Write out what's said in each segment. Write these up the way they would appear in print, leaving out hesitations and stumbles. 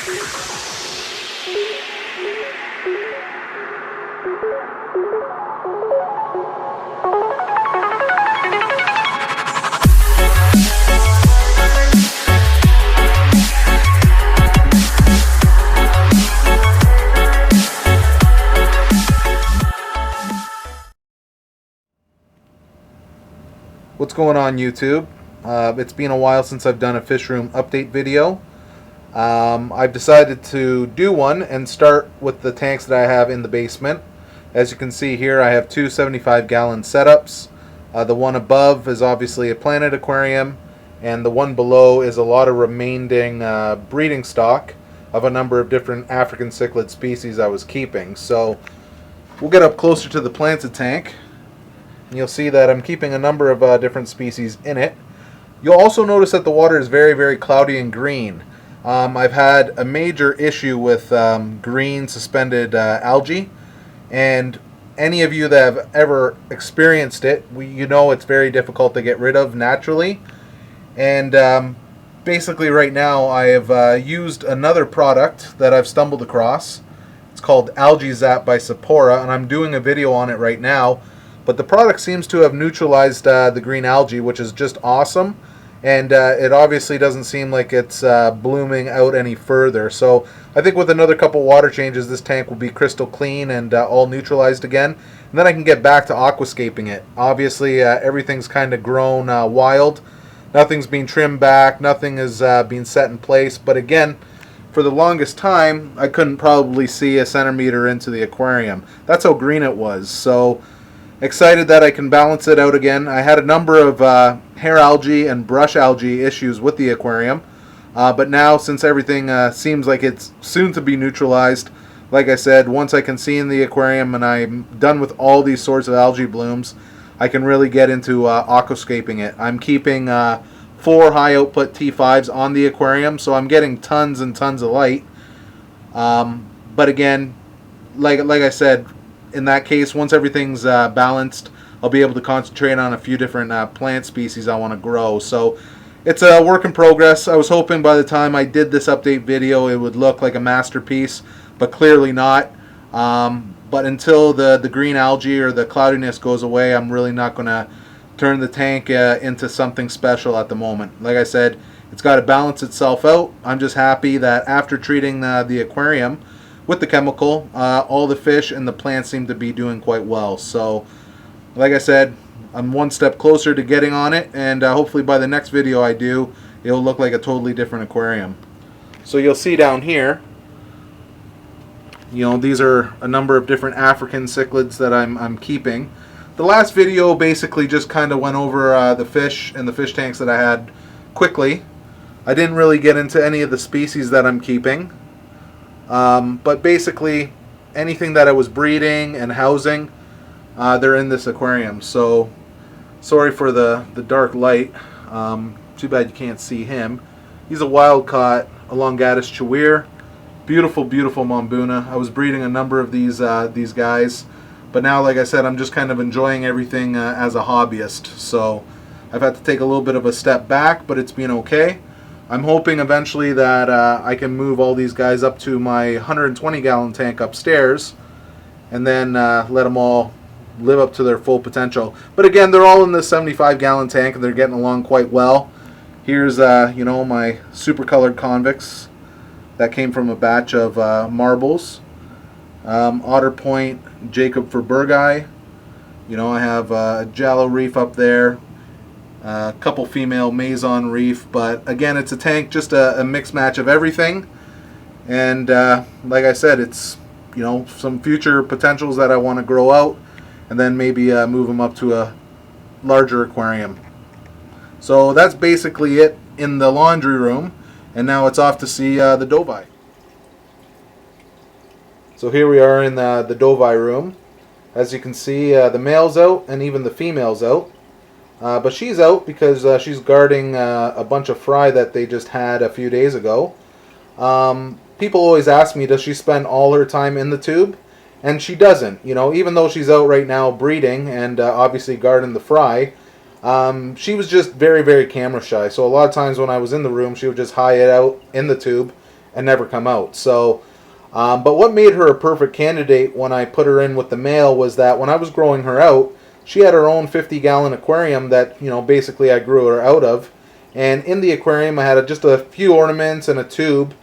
What's going on, YouTube? It's been a while since I've done a fish room update video. I've decided to do one and start with the tanks that I have in the basement. As you can see here, I have two 75-gallon setups. The one above is obviously a planted aquarium, and the one below is a lot of remaining breeding stock of a number of different African cichlid species I was keeping. So we'll get up closer to the planted tank. And you'll see that I'm keeping a number of different species in it. You'll also notice that the water is very, very cloudy and green. I've had a major issue with green suspended algae, and any of you that have ever experienced it, you know it's very difficult to get rid of naturally. And basically right now I have used another product that I've stumbled across. It's called Algae Zap by Sephora, and I'm doing a video on it right now. But the product seems to have neutralized the green algae, which is just awesome. And it obviously doesn't seem like it's blooming out any further. So I think with another couple water changes, this tank will be crystal clean and all neutralized again. And then I can get back to aquascaping it. Obviously, everything's kind of grown wild. Nothing's been trimmed back. Nothing has been set in place. But again, for the longest time, I couldn't probably see a centimeter into the aquarium. That's how green it was. So excited that I can balance it out again. I had a number of hair algae and brush algae issues with the aquarium, but now since everything seems like it's soon to be neutralized, like I said, once I can see in the aquarium and I'm done with all these sorts of algae blooms, I can really get into aquascaping it. I'm keeping 4 high output T5s on the aquarium, so I'm getting tons and tons of light. But again, like I said, in that case, once everything's balanced, I'll be able to concentrate on a few different plant species I want to grow. So it's a work in progress. I was hoping by the time I did this update video it would look like a masterpiece, but clearly not. But until the green algae or the cloudiness goes away, I'm really not going to turn the tank into something special at the moment. Like I said, it's got to balance itself out. I'm just happy that after treating the aquarium with the chemical, all the fish and the plants seem to be doing quite well. So, like I said, I'm one step closer to getting on it, and hopefully by the next video I do, it'll look like a totally different aquarium. So you'll see down here, you know, these are a number of different African cichlids that I'm keeping. The last video basically just kind of went over the fish and the fish tanks that I had quickly. I didn't really get into any of the species that I'm keeping. But basically, anything that I was breeding and housing, they're in this aquarium. So, sorry for the dark light. Too bad you can't see him. He's a wild-caught elongatus chawir. Beautiful, beautiful Mbuna. I was breeding a number of these guys. But now, like I said, I'm just kind of enjoying everything as a hobbyist. So, I've had to take a little bit of a step back, but it's been okay. I'm hoping eventually that I can move all these guys up to my 120-gallon tank upstairs and then let them all live up to their full potential. But again, they're all in this 75-gallon tank and they're getting along quite well. Here's you know, my super colored convicts that came from a batch of marbles. Otter Point, Jacob for Burgai. You know, I have a Jallow Reef up there. A couple female Maison Reef, but again, it's a tank, just a mixed match of everything. And like I said, it's, you know, some future potentials that I want to grow out, and then maybe move them up to a larger aquarium. So that's basically it in the laundry room, and now it's off to see the Dovii. So here we are in the Dovii room. As you can see, the male's out and even the female's out. But she's out because she's guarding a bunch of fry that they just had a few days ago. People always ask me, does she spend all her time in the tube? And she doesn't. You know, even though she's out right now breeding and obviously guarding the fry, she was just very, very camera shy. So a lot of times when I was in the room, she would just hide it out in the tube and never come out. So, but what made her a perfect candidate when I put her in with the male was that when I was growing her out, she had her own 50-gallon aquarium that, basically I grew her out of. And in the aquarium, I had just a few ornaments and a tube.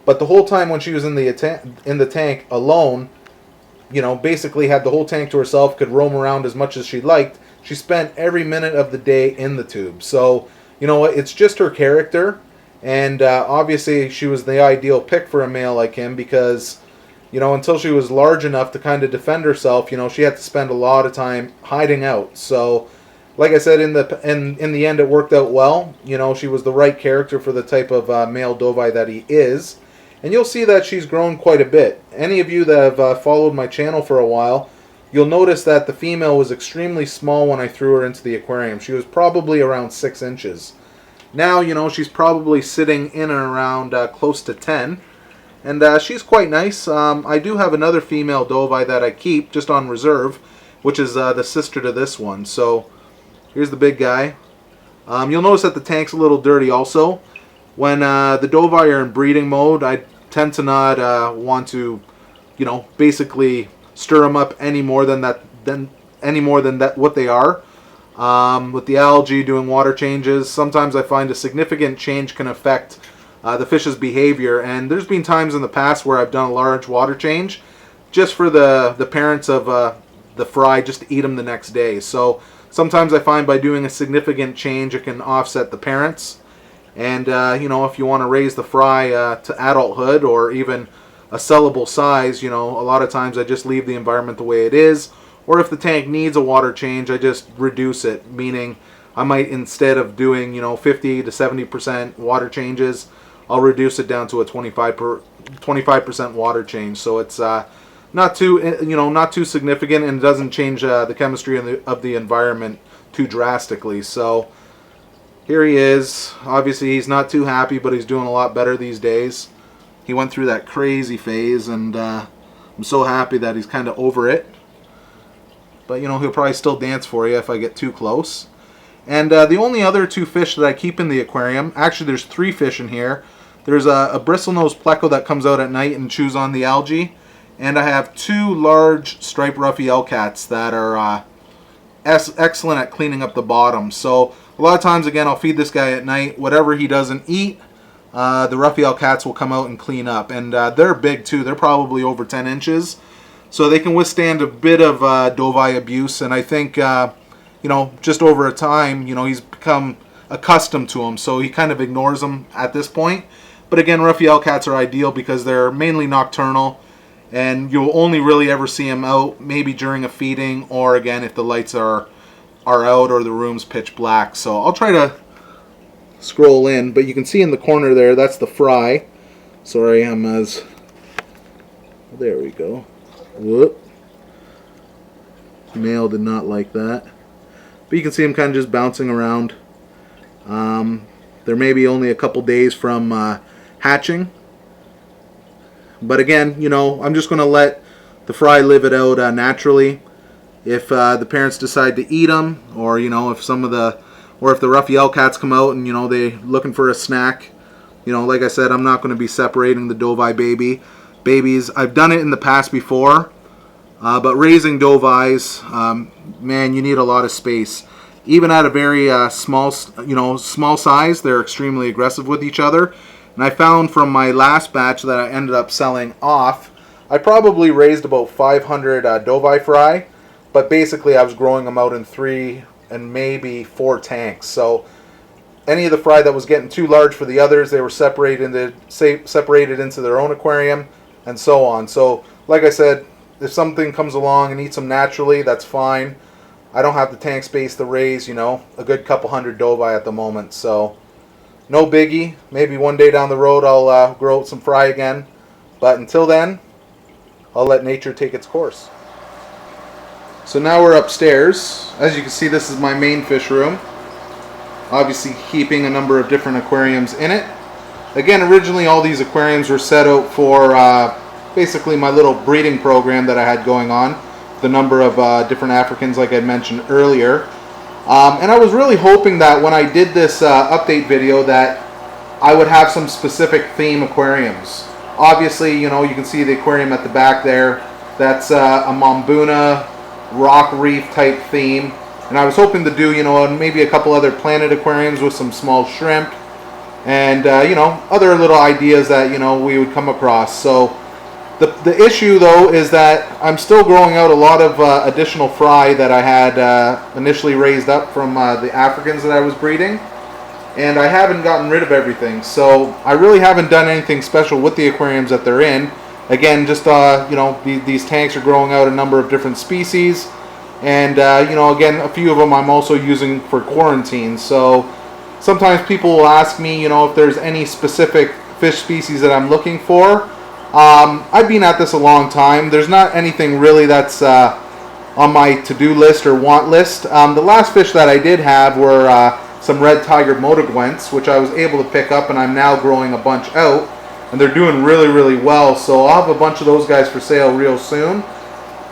But the whole time when she was in the tank alone, basically had the whole tank to herself, could roam around as much as she liked. She spent every minute of the day in the tube. So, you know what? It's just her character. And obviously, she was the ideal pick for a male like him because, until she was large enough to kind of defend herself, she had to spend a lot of time hiding out. So, like I said, in the end, it worked out well. She was the right character for the type of male Dovii that he is. And you'll see that she's grown quite a bit. Any of you that have followed my channel for a while, you'll notice that the female was extremely small when I threw her into the aquarium. She was probably around 6 inches. Now, she's probably sitting in and around close to 10. And she's quite nice. I do have another female Dovii that I keep just on reserve, which is the sister to this one. So, here's the big guy. You'll notice that the tank's a little dirty also. When the Dovii are in breeding mode, I tend to not want to, basically stir them up any more than what they are. With the algae doing water changes, sometimes I find a significant change can affect the fish's behavior. And there's been times in the past where I've done a large water change just for the parents of the fry just to eat them the next day. So sometimes I find by doing a significant change, it can offset the parents. And, if you want to raise the fry to adulthood or even a sellable size, a lot of times I just leave the environment the way it is. Or if the tank needs a water change, I just reduce it. Meaning I might, instead of doing, 50 to 70% water changes, I'll reduce it down to a 25% water change. So it's not too significant, and it doesn't change the chemistry of the environment too drastically. So here he is. Obviously, he's not too happy, but he's doing a lot better these days. He went through that crazy phase, and I'm so happy that he's kind of over it. But, he'll probably still dance for you if I get too close. And the only other 2 fish that I keep in the aquarium, actually there's 3 fish in here. There's a bristlenose pleco that comes out at night and chews on the algae. And I have 2 large striped ruffy elcats that are excellent at cleaning up the bottom. So a lot of times, again, I'll feed this guy at night. Whatever he doesn't eat, the ruffy elcats will come out and clean up. And they're big too. They're probably over 10 inches. So they can withstand a bit of Dovii abuse. And I think, just over a time, he's become accustomed to them. So he kind of ignores them at this point. But again, ruffy elcats are ideal because they're mainly nocturnal. And you'll only really ever see them out maybe during a feeding, or again if the lights are out or the room's pitch black. So I'll try to scroll in, but you can see in the corner there, that's the fry. Sorry, there we go. Whoop. Male did not like that. But you can see him kind of just bouncing around. There may be only a couple days from hatching. But again, I'm just going to let the fry live it out naturally. If the parents decide to eat them, or if if the ruffy elcats come out and they're looking for a snack, like I said, I'm not going to be separating the Dovii babies. I've done it in the past before, but raising Doviis, man, you need a lot of space. Even at a very small size, they're extremely aggressive with each other. And I found from my last batch that I ended up selling off, I probably raised about 500 Dovii fry, but basically I was growing them out in 3 and maybe 4 tanks. So any of the fry that was getting too large for the others, they were separated into their own aquarium, and so on. So like I said, if something comes along and eats them naturally, that's fine. I don't have the tank space to raise, a good couple hundred Dovii at the moment. So no biggie. Maybe one day down the road I'll grow some fry again. But until then, I'll let nature take its course. So now we're upstairs. As you can see, this is my main fish room. Obviously keeping a number of different aquariums in it. Again, originally all these aquariums were set out for basically my little breeding program that I had going on. The number of different Africans like I mentioned earlier. And I was really hoping that when I did this update video that I would have some specific theme aquariums. Obviously, you know, you can see the aquarium at the back there. That's a Mbuna rock reef type theme. And I was hoping to do, you know, maybe a couple other planet aquariums with some small shrimp. And, you know, other little ideas that, you know, we would come across. So the issue, though, is that I'm still growing out a lot of additional fry that I had initially raised up from the Africans that I was breeding. And I haven't gotten rid of everything. So I really haven't done anything special with the aquariums that they're in. Again, just, you know, these tanks are growing out a number of different species. And, you know, again, a few of them I'm also using for quarantine. So sometimes people will ask me, you know, if there's any specific fish species that I'm looking for. I've been at this a long time. There's not anything really that's on my to-do list or want list. The last fish that I did have were some red tiger motagwents, which I was able to pick up, and I'm now growing a bunch out. And they're doing really, really well. So I'll have a bunch of those guys for sale real soon.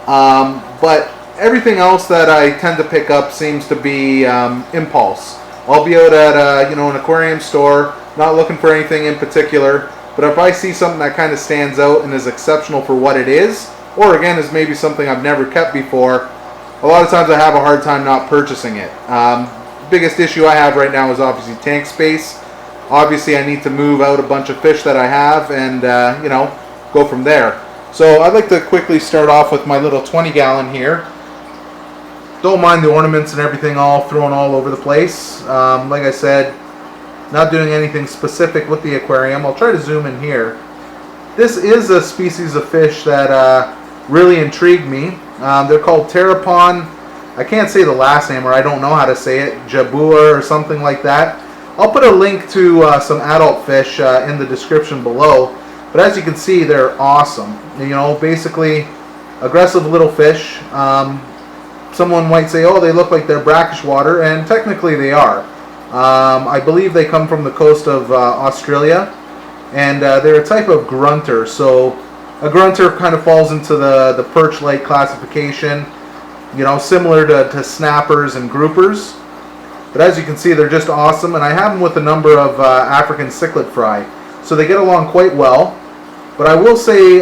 But everything else that I tend to pick up seems to be impulse. I'll be out at you know, an aquarium store, not looking for anything in particular. But if I see something that kind of stands out and is exceptional for what it is, or again is maybe something I've never kept before, a lot of times I have a hard time not purchasing it. Biggest issue I have right now is obviously tank space. Obviously I need to move out a bunch of fish that I have and you know, go from there. So I'd like to quickly start off with my little 20-gallon here. Don't mind the ornaments and everything all thrown all over the place. Like I said, not doing anything specific with the aquarium. I'll try to zoom in here. This is a species of fish that really intrigued me. They're called terrapon. I can't say the last name, or I don't know how to say it. Jabur or something like that. I'll put a link to some adult fish in the description below. But as you can see, they're awesome. You know, basically aggressive little fish. Someone might say, oh, they look like they're brackish water, and technically they are. I believe they come from the coast of Australia, and they're a type of grunter. So a grunter kind of falls into the perch-like classification, you know, similar to snappers and groupers. But as you can see, they're just awesome, and I have them with a number of African cichlid fry. So they get along quite well. But I will say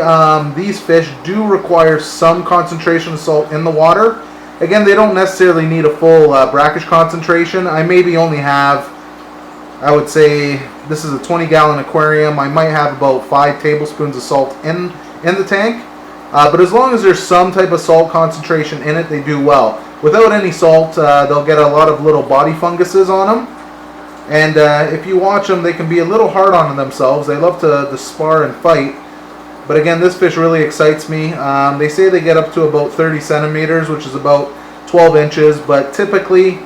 these fish do require some concentration of salt in the water. Again, they don't necessarily need a full brackish concentration. I maybe only have, I would say, this is a 20-gallon aquarium. I might have about 5 tablespoons of salt in the tank. But as long as there's some type of salt concentration in it, they do well. Without any salt, they'll get a lot of little body funguses on them. And if you watch them, they can be a little hard on themselves. They love to spar and fight. But again, this fish really excites me. They say they get up to about 30 centimeters, which is about 12 inches. But typically,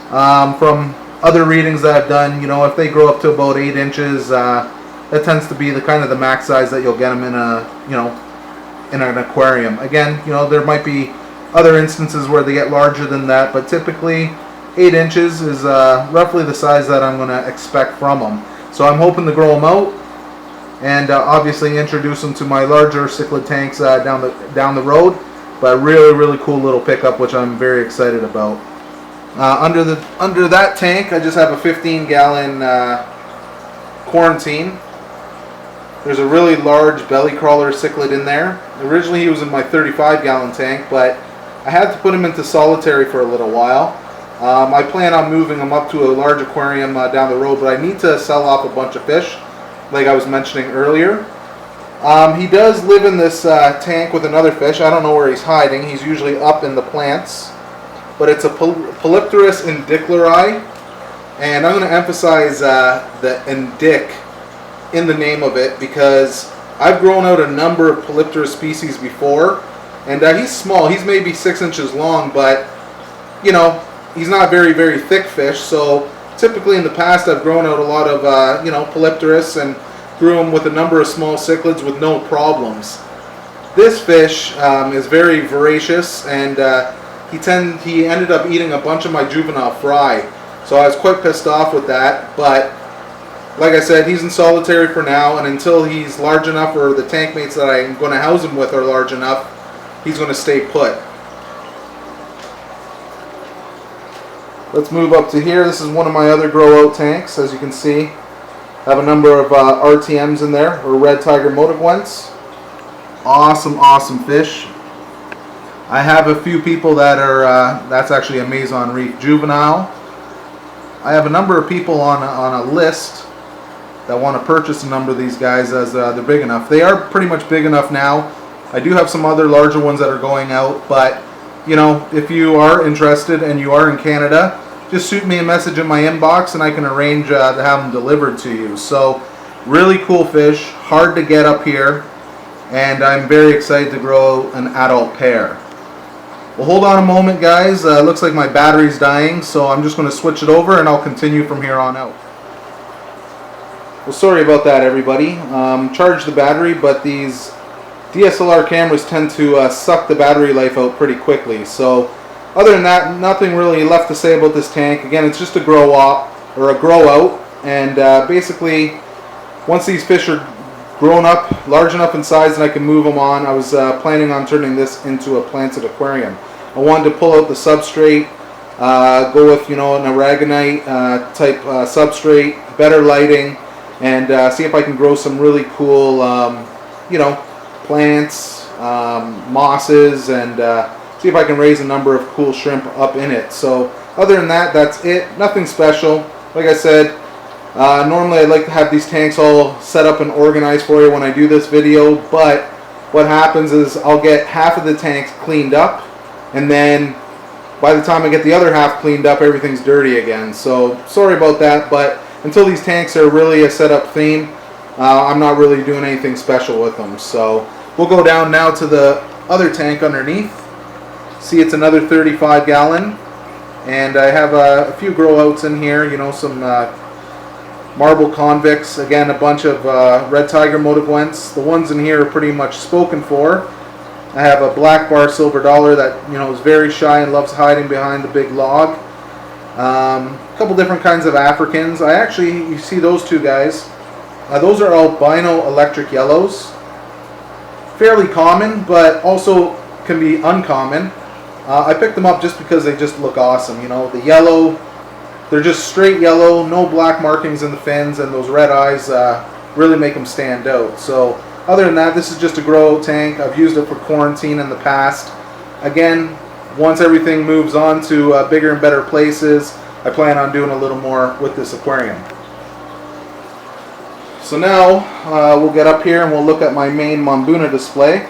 from other readings that I've done, you know, if they grow up to about 8 inches, that tends to be the kind of the max size that you'll get them in a, you know, in an aquarium. Again, you know, there might be other instances where they get larger than that, but typically 8 inches is roughly the size that I'm going to expect from them. So I'm hoping to grow them out and obviously introduce them to my larger cichlid tanks down the road. But really cool little pickup, which I'm very excited about. Under that tank, I just have a 15-gallon quarantine. There's a really large belly crawler cichlid in there. Originally he was in my 35-gallon tank, but I had to put him into solitary for a little while. I plan on moving him up to a large aquarium down the road, but I need to sell off a bunch of fish, like I was mentioning earlier. He does live in this tank with another fish. I don't know where he's hiding. He's usually up in the plants. But it's a Polypterus indicleri, and I'm going to emphasize the indic in the name of it because I've grown out a number of Polypterus species before, and he's small. He's maybe 6 inches long, but you know, he's not very thick fish. So typically in the past I've grown out a lot of you know, Polypterus and grew them with a number of small cichlids with no problems. This fish is very voracious, and he ended up eating a bunch of my juvenile fry. So I was quite pissed off with that, but like I said, he's in solitary for now, and until he's large enough or the tank mates that I'm going to house him with are large enough, he's going to stay put. Let's move up to here. This is one of my other grow out tanks, as you can see. I have a number of RTMs in there, or red tiger motigwents. Awesome, awesome fish. I have a few people that are, that's actually a Maison Reef juvenile. I have a number of people on a list that want to purchase a number of these guys as they're big enough. They are pretty much big enough now. I do have some other larger ones that are going out, but you know, if you are interested and you are in Canada, just shoot me a message in my inbox and I can arrange to have them delivered to you. So really cool fish, hard to get up here, and I'm very excited to grow an adult pair. Well, hold on a moment, guys. Looks like my battery's dying, so I'm just going to switch it over and I'll continue from here on out. Well, sorry about that, everybody. Charged the battery, but these DSLR cameras tend to suck the battery life out pretty quickly. So other than that, nothing really left to say about this tank. Again, it's just a grow out, and basically once these fish are grown up, large enough in size and I can move them on, I was planning on turning this into a planted aquarium. I wanted to pull out the substrate, go with, you know, an aragonite type substrate, better lighting, and see if I can grow some really cool, you know, plants, mosses, and see if I can raise a number of cool shrimp up in it. So other than that, that's it. Nothing special. Like I said, normally I'd like to have these tanks all set up and organized for you when I do this video, but what happens is I'll get half of the tanks cleaned up, and then by the time I get the other half cleaned up, everything's dirty again. So sorry about that, but until these tanks are really a set up theme, I'm not really doing anything special with them. So we'll go down now to the other tank underneath. See, it's another 35 gallon, and I have a few grow outs in here, you know, some marble convicts, again a bunch of red tiger motigwents. The ones in here are pretty much spoken for. I have a black bar silver dollar that, you know, is very shy and loves hiding behind the big log. A couple different kinds of Africans. I actually, you see those two guys, those are albino electric yellows. Fairly common, but also can be uncommon. I picked them up just because they just look awesome. You know, the yellow, they're just straight yellow, no black markings in the fins, and those red eyes really make them stand out. So other than that, this is just a grow tank. I've used it for quarantine in the past. Again, once everything moves on to bigger and better places, I plan on doing a little more with this aquarium. So now we'll get up here and we'll look at my main Mbuna display.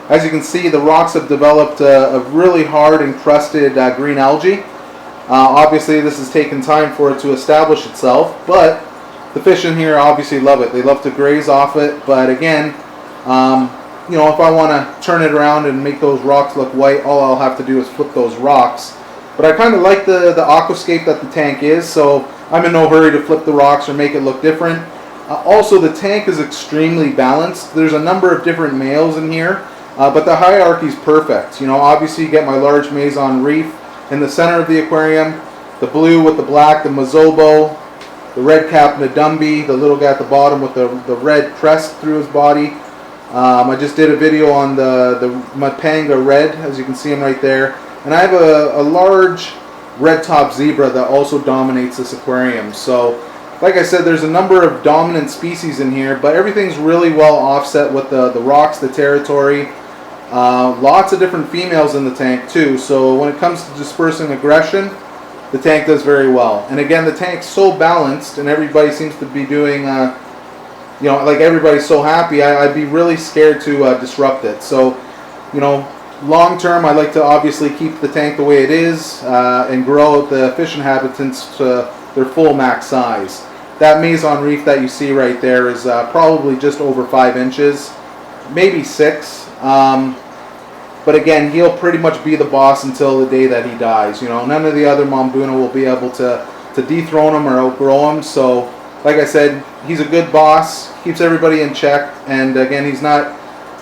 As you can see, the rocks have developed a really hard encrusted green algae. Obviously this has taken time for it to establish itself, but the fish in here obviously love it. They love to graze off it, but again, you know, if I want to turn it around and make those rocks look white, all I'll have to do is flip those rocks. But I kind of like the aquascape that the tank is, so I'm in no hurry to flip the rocks or make it look different. Also, the tank is extremely balanced. There's a number of different males in here, but the hierarchy is perfect. You know, obviously you get my large Maison Reef in the center of the aquarium, the blue with the black, the Mazobo, the red cap Dovii, the little guy at the bottom with the red crest through his body. I just did a video on the Mapanga red, as you can see him right there. And I have a large red top zebra that also dominates this aquarium. So, like I said, there's a number of dominant species in here, but everything's really well offset with the rocks, the territory. Lots of different females in the tank too, so when it comes to dispersing aggression, the tank does very well. And again, the tank's so balanced and everybody seems to be doing, you know, like everybody's so happy, I'd be really scared to disrupt it. So, you know, long term, I like to obviously keep the tank the way it is and grow out the fish inhabitants to their full max size. That Maison Reef that you see right there is probably just over 5 inches, maybe 6. But again, he'll pretty much be the boss until the day that he dies. You know, none of the other Mbuna will be able to dethrone him or outgrow him. So, like I said, he's a good boss, keeps everybody in check, and again, he's not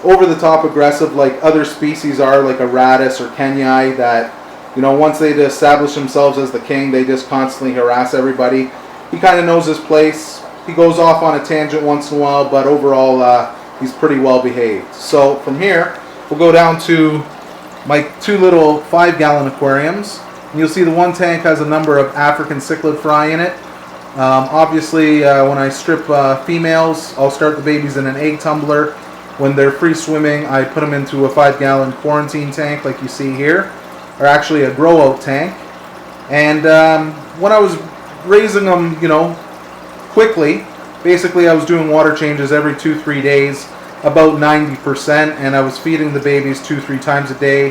over the top aggressive like other species are, like a Radis or Kenyai, that, you know, once they establish themselves as the king, they just constantly harass everybody. He kind of knows his place. He goes off on a tangent once in a while, but overall, he's pretty well behaved. So from here, we'll go down to my 2 little 5-gallon aquariums. And you'll see the one tank has a number of African cichlid fry in it. Obviously, when I strip females, I'll start the babies in an egg tumbler. When they're free swimming, I put them into a 5-gallon quarantine tank like you see here, or actually a grow out tank. And when I was raising them, quickly, basically I was doing water changes every 2-3 days, about 90%, and I was feeding the babies 2-3 times a day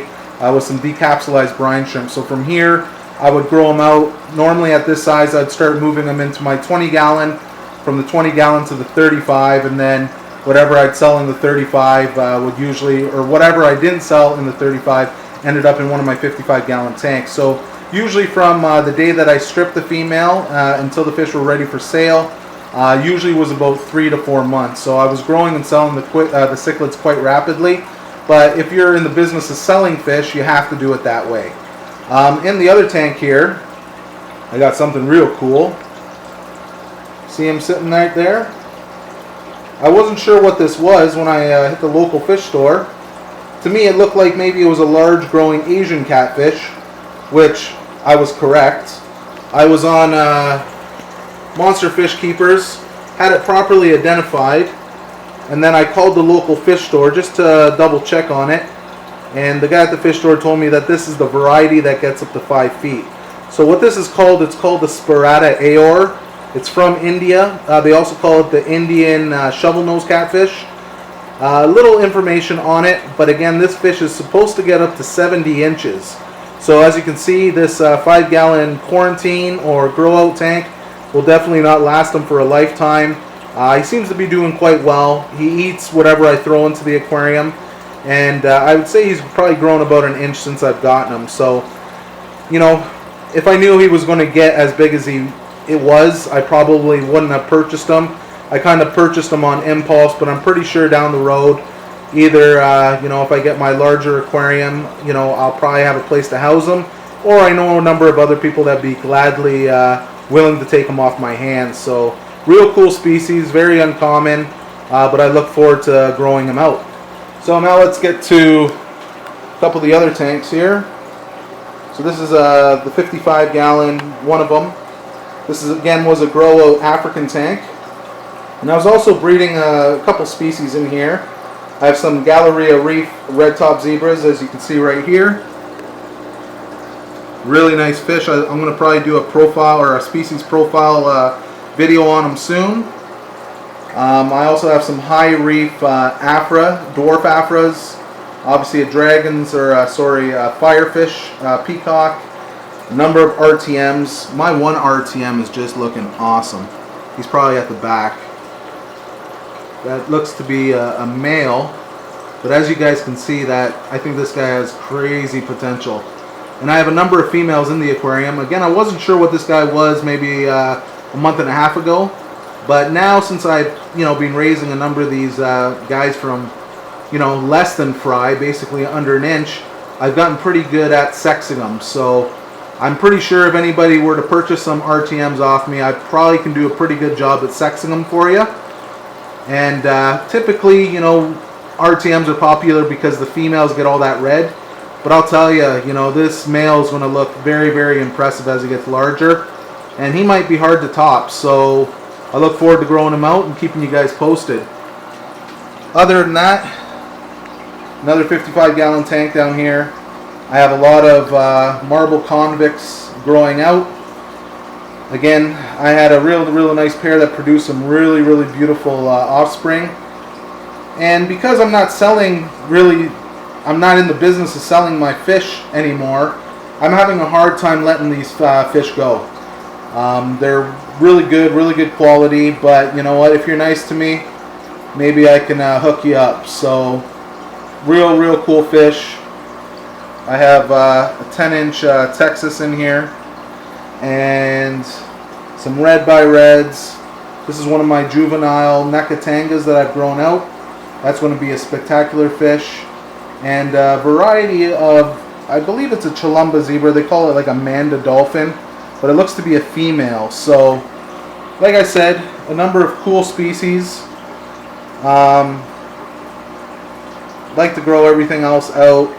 with some decapsulized brine shrimp. So from here, I would grow them out. Normally at this size, I'd start moving them into my 20-gallon, from the 20-gallon to the 35, and then whatever I'd sell in the 35 would usually, or whatever I didn't sell in the 35, ended up in one of my 55-gallon tanks. So usually from the day that I stripped the female until the fish were ready for sale, usually was about 3 to 4 months. So I was growing and selling the cichlids quite rapidly. But if you're in the business of selling fish, you have to do it that way. In the other tank here, I got something real cool. See him sitting right there? I wasn't sure what this was when I hit the local fish store. To me, it looked like maybe it was a large growing Asian catfish, which I was correct. I was on Monster Fish Keepers, had it properly identified, and then I called the local fish store just to double check on it. And the guy at the fish store told me that this is the variety that gets up to 5 feet. So what this is called, it's called the Spirata Aor. It's from India. They also call it the Indian shovel-nose catfish. Little information on it, but again, this fish is supposed to get up to 70 inches. So as you can see, this 5-gallon quarantine or grow-out tank will definitely not last him for a lifetime. He seems to be doing quite well. He eats whatever I throw into the aquarium. And I would say he's probably grown about an inch since I've gotten him. So, if I knew he was going to get as big as it was, I probably wouldn't have purchased him. I kind of purchased him on impulse, but I'm pretty sure down the road, either, if I get my larger aquarium, I'll probably have a place to house them. Or I know a number of other people that be gladly willing to take them off my hands. So, real cool species, very uncommon, but I look forward to growing them out. So now let's get to a couple of the other tanks here. So this is the 55-gallon, one of them. This is again was a grow-out African tank. And I was also breeding a couple species in here. I have some Galleria Reef red-top zebras, as you can see right here. Really nice fish. I'm going to probably do a profile or a species profile video on them soon. I also have some high reef dwarf afras, obviously a dragons or firefish peacock, a number of RTMs. My one RTM is just looking awesome. He's probably at the back. That looks to be a male, but as you guys can see, I think this guy has crazy potential. And I have a number of females in the aquarium. Again, I wasn't sure what this guy was maybe a month and a half ago. But now, since I've been raising a number of these guys from less than fry, basically under an inch, I've gotten pretty good at sexing them. So I'm pretty sure if anybody were to purchase some RTMs off me, I probably can do a pretty good job at sexing them for you. And typically, RTMs are popular because the females get all that red. But I'll tell you, this male is going to look very, very impressive as he gets larger, and he might be hard to top. So I look forward to growing them out and keeping you guys posted. Other than that, another 55-gallon tank down here. I have a lot of marble convicts growing out. Again, I had a real nice pair that produced some really, really beautiful offspring. And because I'm not in the business of selling my fish anymore, I'm having a hard time letting these fish go. They're really good quality, but you know what, if you're nice to me, maybe I can hook you up. So real cool fish. I have a 10-inch Texas in here and some red by reds. This is one of my juvenile Nekatangas that I've grown out. That's going to be a spectacular fish. And a variety of, I believe it's a Chalumba zebra. They call it like a Manda dolphin, but it looks to be a female. So, like I said, a number of cool species. Like to grow everything else out.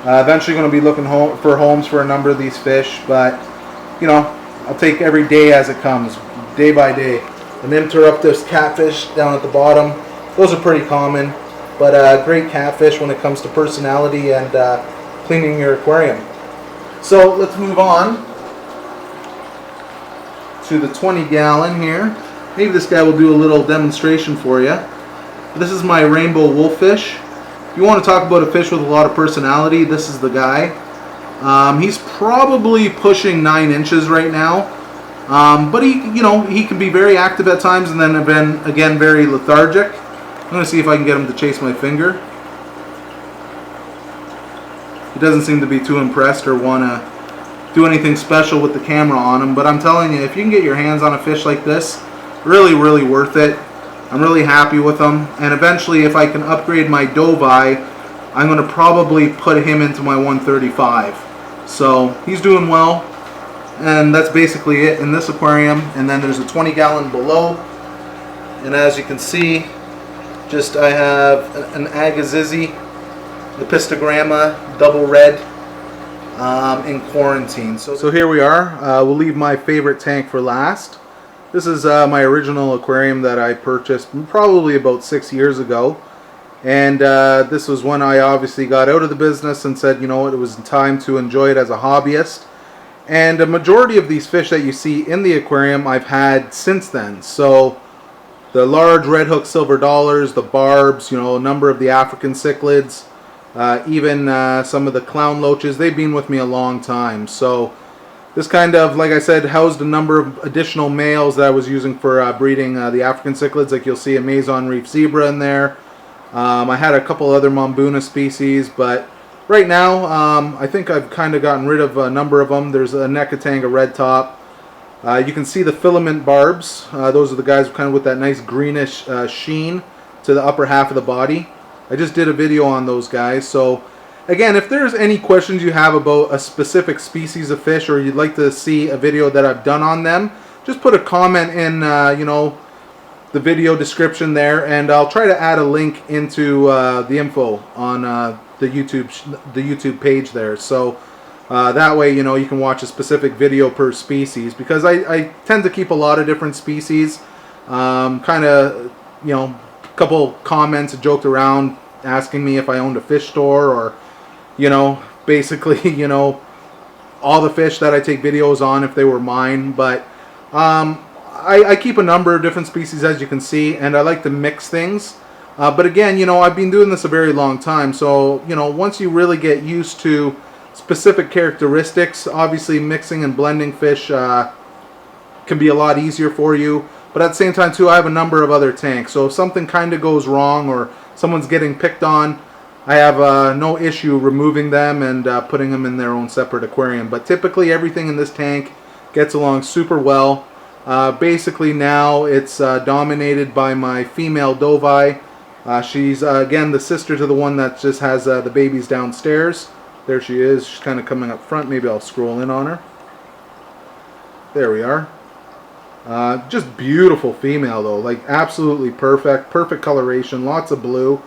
Eventually going to be looking for homes for a number of these fish, but I'll take every day as it comes. day by day. An interruptus catfish down at the bottom. Those are pretty common, but great catfish when it comes to personality and cleaning your aquarium. So let's move on to the 20-gallon here. Maybe this guy will do a little demonstration for you. This is my rainbow wolffish. If you want to talk about a fish with a lot of personality, this is the guy. He's probably pushing 9 inches right now, but he can be very active at times and then again very lethargic. I'm going to see if I can get him to chase my finger. He doesn't seem to be too impressed or want to do anything special with the camera on him, but I'm telling you, if you can get your hands on a fish like this, really, really worth it. I'm really happy with him, and eventually if I can upgrade my Dovii, I'm going to probably put him into my 135. So he's doing well, and that's basically it in this aquarium. And then there's a 20-gallon below, and as you can see, I have an Agazizi, the Pistogramma, double red, in quarantine. So here we are. We'll leave my favorite tank for last. This is my original aquarium that I purchased probably about 6 years ago. And this was when I obviously got out of the business and said, you know what, it was time to enjoy it as a hobbyist. And a majority of these fish that you see in the aquarium I've had since then. So the large red hook silver dollars, the barbs, a number of the African cichlids, even some of the clown loaches, they've been with me a long time. So this kind of, like I said, housed a number of additional males that I was using for breeding the African cichlids. Like you'll see a Amazon reef zebra in there. I had a couple other Mbuna species, but right now I think I've kind of gotten rid of a number of them. There's a Nekatanga red top. You can see the filament barbs. Those are the guys kind of with that nice greenish sheen to the upper half of the body. I just did a video on those guys. So again, if there's any questions you have about a specific species of fish, or you'd like to see a video that I've done on them, just put a comment in the video description there, and I'll try to add a link into the info on the YouTube page there. So that way, you can watch a specific video per species, because I tend to keep a lot of different species. Kind of, a couple comments joked around asking me if I owned a fish store, or, basically, all the fish that I take videos on if they were mine. But I keep a number of different species, as you can see, and I like to mix things. But again, I've been doing this a very long time. So, once you really get used to specific characteristics, obviously mixing and blending fish can be a lot easier for you. But at the same time, too, I have a number of other tanks. So if something kind of goes wrong, or someone's getting picked on, I have no issue removing them and putting them in their own separate aquarium. But typically everything in this tank gets along super well. Basically now it's dominated by my female Dovii. She's again the sister to the one that just has the babies downstairs. There she is. She's kind of coming up front. Maybe I'll scroll in on her. There we are. Just beautiful female though, like absolutely perfect coloration, lots of blue.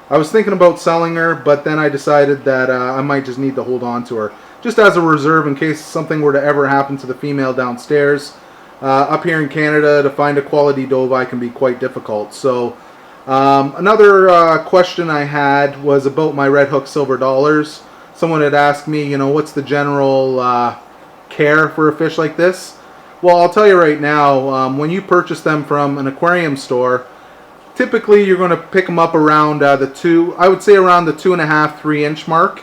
I was thinking about selling her, but then I decided that I might just need to hold on to her, just as a reserve in case something were to ever happen to the female downstairs. Up here in Canada, to find a quality Dovii can be quite difficult. So another question I had was about my red hook silver dollars. Someone had asked me, what's the general care for a fish like this? Well, I'll tell you right now, when you purchase them from an aquarium store, typically you're going to pick them up around around the 2.5, 3 inch mark.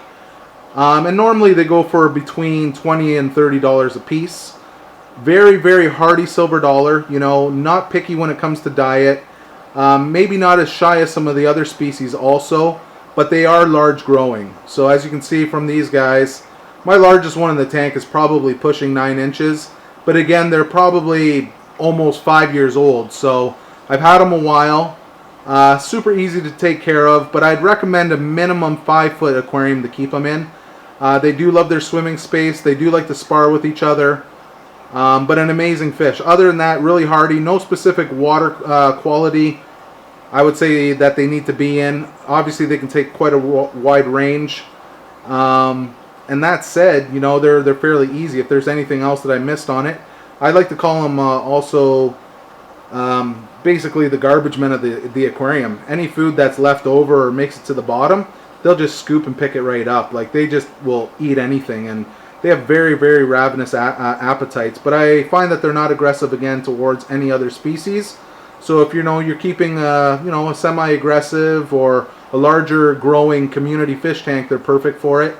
And normally they go for between $20 and $30 a piece. Very, very hardy silver dollar, not picky when it comes to diet. Maybe not as shy as some of the other species also, but they are large growing. So as you can see from these guys, my largest one in the tank is probably pushing 9 inches. But again, they're probably almost 5 years old. So I've had them a while. Super easy to take care of, but I'd recommend a minimum 5-foot aquarium to keep them in. They do love their swimming space. They do like to spar with each other. But an amazing fish. Other than that, really hardy. No specific water quality I would say that they need to be in. Obviously, they can take quite a wide range. And that said, they're fairly easy. If there's anything else that I missed on it, I like to call them also basically the garbage men of the aquarium. Any food that's left over or makes it to the bottom, they'll just scoop and pick it right up. Like, they just will eat anything, and they have very, very ravenous appetites. But I find that they're not aggressive again towards any other species. So if you're keeping a semi-aggressive or a larger growing community fish tank, they're perfect for it.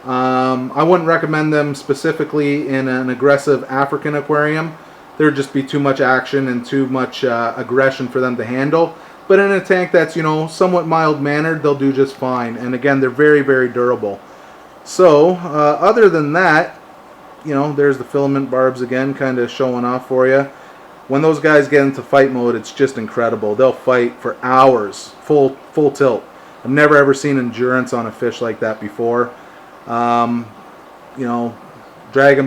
I wouldn't recommend them specifically in an aggressive African aquarium. There'd just be too much action and too much aggression for them to handle. But in a tank that's somewhat mild-mannered, they'll do just fine. And again, they're very, very durable. So other than that, there's the filament barbs again, kind of showing off for you. When those guys get into fight mode, it's just incredible. They'll fight for hours, full tilt. I've never ever seen endurance on a fish like that before. Dragon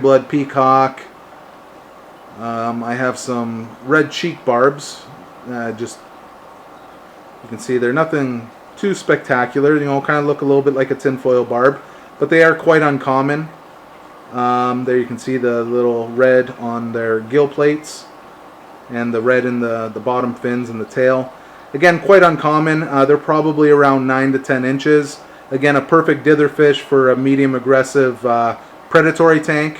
blood peacock. I have some red cheek barbs. You can see they're nothing too spectacular. Kind of look a little bit like a tinfoil barb, but they are quite uncommon. There you can see the little red on their gill plates, and the red in the bottom fins and the tail. Again, quite uncommon. They're probably around 9 to 10 inches. Again, a perfect dither fish for a medium aggressive predatory tank.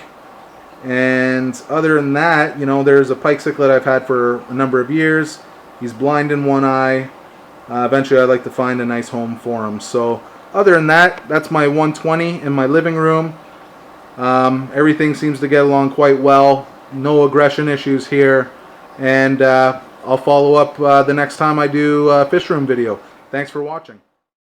And other than that, there's a pike cichlid I've had for a number of years. He's blind in one eye. Eventually I'd like to find a nice home for him. So other than that, that's my 120 in my living room. Everything seems to get along quite well. No aggression issues here. And I'll follow up the next time I do a fish room video. Thanks for watching.